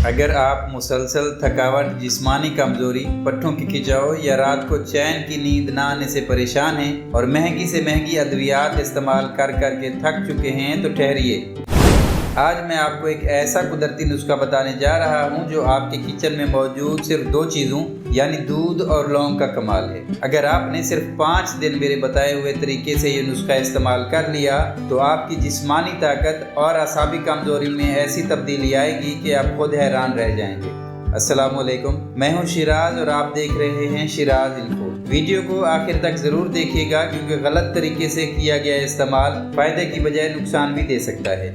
اگر آپ مسلسل تھکاوٹ، جسمانی کمزوری، پٹھوں کی کھچاؤ یا رات کو چین کی نیند نہ آنے سے پریشان ہیں اور مہنگی سے مہنگی ادویات استعمال کر کے تھک چکے ہیں تو ٹھہریے۔ آج میں آپ کو ایک ایسا قدرتی نسخہ بتانے جا رہا ہوں جو آپ کے کچن میں موجود صرف 2 چیزوں یعنی دودھ اور لونگ کا کمال ہے۔ اگر آپ نے صرف 5 دن میرے بتائے ہوئے طریقے سے یہ نسخہ استعمال کر لیا تو آپ کی جسمانی طاقت اور اعصابی کمزوری میں ایسی تبدیلی آئے گی کہ آپ خود حیران رہ جائیں گے۔ السلام علیکم، میں ہوں شیراز اور آپ دیکھ رہے ہیں شیراز انفو۔ ویڈیو کو آخر تک ضرور دیکھیے گا کیونکہ غلط طریقے سے کیا گیا استعمال فائدے کی بجائے نقصان بھی دے سکتا ہے۔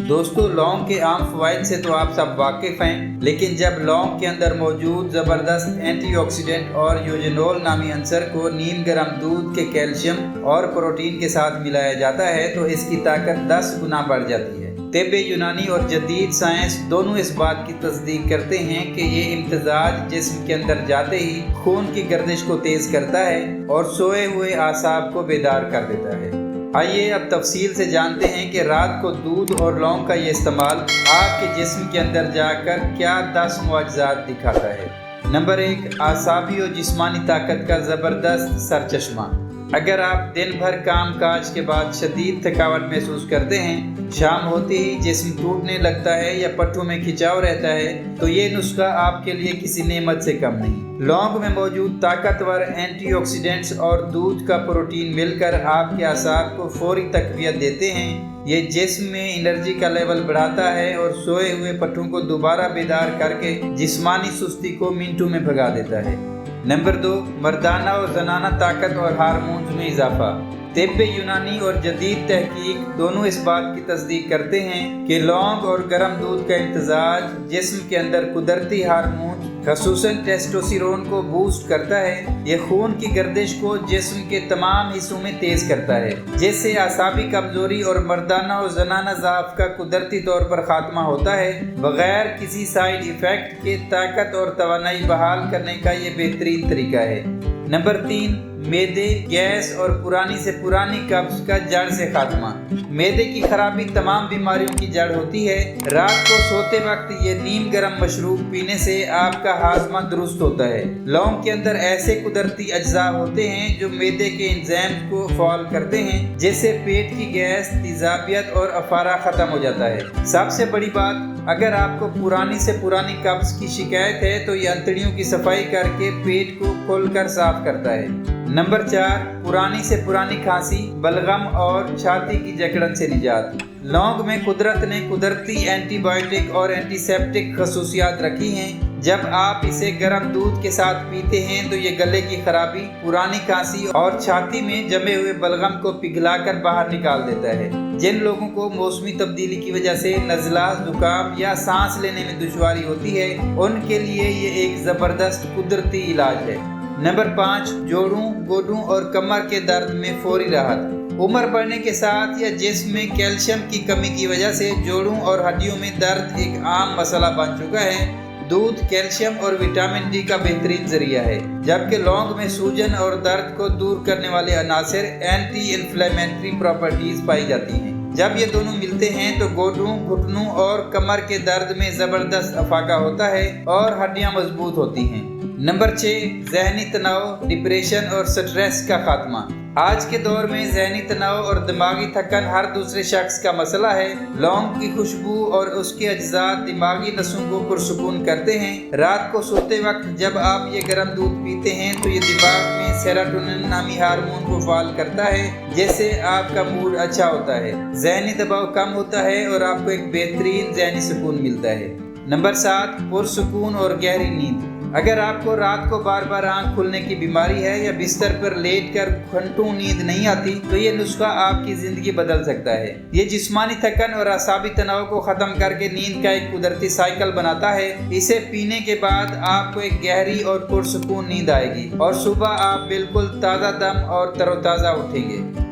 دوستو، لونگ کے عام فوائد سے تو آپ سب واقف ہیں، لیکن جب لونگ کے اندر موجود زبردست اینٹی آکسیڈنٹ اور یوجینول نامی عنصر کو نیم گرم دودھ کے کیلشیم اور پروٹین کے ساتھ ملایا جاتا ہے تو اس کی طاقت 10 گنا بڑھ جاتی ہے۔ طب یونانی اور جدید سائنس دونوں اس بات کی تصدیق کرتے ہیں کہ یہ امتزاج جسم کے اندر جاتے ہی خون کی گردش کو تیز کرتا ہے اور سوئے ہوئے اعصاب کو بیدار کر دیتا ہے۔ آئیے اب تفصیل سے جانتے ہیں کہ رات کو دودھ اور لونگ کا یہ استعمال آپ کے جسم کے اندر جا کر کیا 10 معجزات دکھاتا ہے۔ نمبر 1، اعصابی اور جسمانی طاقت کا زبردست سرچشمہ۔ اگر آپ دن بھر کام کاج کے بعد شدید تھکاوٹ محسوس کرتے ہیں، شام ہوتے ہی جسم ٹوٹنے لگتا ہے یا پٹھوں میں کھچاؤ رہتا ہے تو یہ نسخہ آپ کے لیے کسی نعمت سے کم نہیں۔ لونگ میں موجود طاقتور اینٹی آکسیڈنٹس اور دودھ کا پروٹین مل کر آپ کے اعصاب کو فوری تقویت دیتے ہیں۔ یہ جسم میں انرجی کا لیول بڑھاتا ہے اور سوئے ہوئے پٹھوں کو دوبارہ بیدار کر کے جسمانی سستی کو منٹوں میں بھگا دیتا ہے۔ نمبر 2، مردانہ اور زنانہ طاقت اور ہارمونز میں اضافہ۔ طب یونانی اور جدید تحقیق دونوں اس بات کی تصدیق کرتے ہیں کہ لونگ اور گرم دودھ کا امتزاج جسم کے اندر قدرتی ہارمون خصوصاً ٹیسٹوسٹیرون کو بوسٹ کرتا ہے۔ یہ خون کی گردش کو جسم کے تمام حصوں میں تیز کرتا ہے، جس سے اعصابی کمزوری اور مردانہ اور زنانہ ضعف کا قدرتی طور پر خاتمہ ہوتا ہے۔ بغیر کسی سائیڈ ایفیکٹ کے طاقت اور توانائی بحال کرنے کا یہ بہترین طریقہ ہے۔ نمبر 3، معدے، گیس اور پرانی سے پرانی قبض کا جڑ سے خاتمہ۔ معدے کی خرابی تمام بیماریوں کی جڑ ہوتی ہے۔ رات کو سوتے وقت یہ نیم گرم مشروب پینے سے آپ کا ہاضمہ درست ہوتا ہے۔ لونگ کے اندر ایسے قدرتی اجزاء ہوتے ہیں جو معدے کے انزائمز کو فعال کرتے ہیں، جس سے پیٹ کی گیس، تیزابیت اور افارہ ختم ہو جاتا ہے۔ سب سے بڑی بات، اگر آپ کو پرانی سے پرانی قبض کی شکایت ہے تو یہ انتڑیوں کی صفائی کر کے پیٹ کو کھول کر صاف کرتا ہے۔ نمبر 4، پرانی سے پرانی کھانسی، بلغم اور چھاتی کی جکڑن سے نجات۔ لونگ میں قدرت نے قدرتی اینٹی بائیوٹک اور اینٹی سیپٹک خصوصیات رکھی ہیں۔ جب آپ اسے گرم دودھ کے ساتھ پیتے ہیں تو یہ گلے کی خرابی، پرانی کھانسی اور چھاتی میں جمے ہوئے بلغم کو پگھلا کر باہر نکال دیتا ہے۔ جن لوگوں کو موسمی تبدیلی کی وجہ سے نزلہ، زکام یا سانس لینے میں دشواری ہوتی ہے، ان کے لیے یہ ایک زبردست قدرتی علاج ہے۔ نمبر 5، جوڑوں، گوڈوں اور کمر کے درد میں فوری راحت۔ عمر بڑھنے کے ساتھ یا جسم میں کیلشیم کی کمی کی وجہ سے جوڑوں اور ہڈیوں میں درد ایک عام مسئلہ بن چکا ہے۔ دودھ کیلشیم اور وٹامن ڈی کا بہترین ذریعہ ہے، جبکہ لونگ میں سوجن اور درد کو دور کرنے والے عناصر اینٹی انفلیمیٹری پراپرٹیز پائی جاتی ہیں۔ جب یہ دونوں ملتے ہیں تو گوڈوں، گھٹنوں اور کمر کے درد میں زبردست افاقہ ہوتا ہے اور ہڈیاں مضبوط ہوتی ہیں۔ نمبر 6، ذہنی تناؤ، ڈپریشن اور سٹریس کا خاتمہ۔ آج کے دور میں ذہنی تناؤ اور دماغی تھکن ہر دوسرے شخص کا مسئلہ ہے۔ لونگ کی خوشبو اور اس کے اجزاء دماغی نسوں کو پرسکون کرتے ہیں۔ رات کو سوتے وقت جب آپ یہ گرم دودھ پیتے ہیں تو یہ دماغ میں سیروٹونن نامی ہارمون کو فعال کرتا ہے، جس سے آپ کا موڈ اچھا ہوتا ہے، ذہنی دباؤ کم ہوتا ہے اور آپ کو ایک بہترین ذہنی سکون ملتا ہے۔ نمبر 7، پرسکون اور گہری نیند۔ اگر آپ کو رات کو بار بار آنکھ کھلنے کی بیماری ہے یا بستر پر لیٹ کر گھنٹوں نیند نہیں آتی تو یہ نسخہ آپ کی زندگی بدل سکتا ہے۔ یہ جسمانی تھکن اور اعصابی تناؤ کو ختم کر کے نیند کا ایک قدرتی سائیکل بناتا ہے۔ اسے پینے کے بعد آپ کو ایک گہری اور پرسکون نیند آئے گی اور صبح آپ بالکل تازہ دم اور تر و تازہ اٹھیں گے۔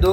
2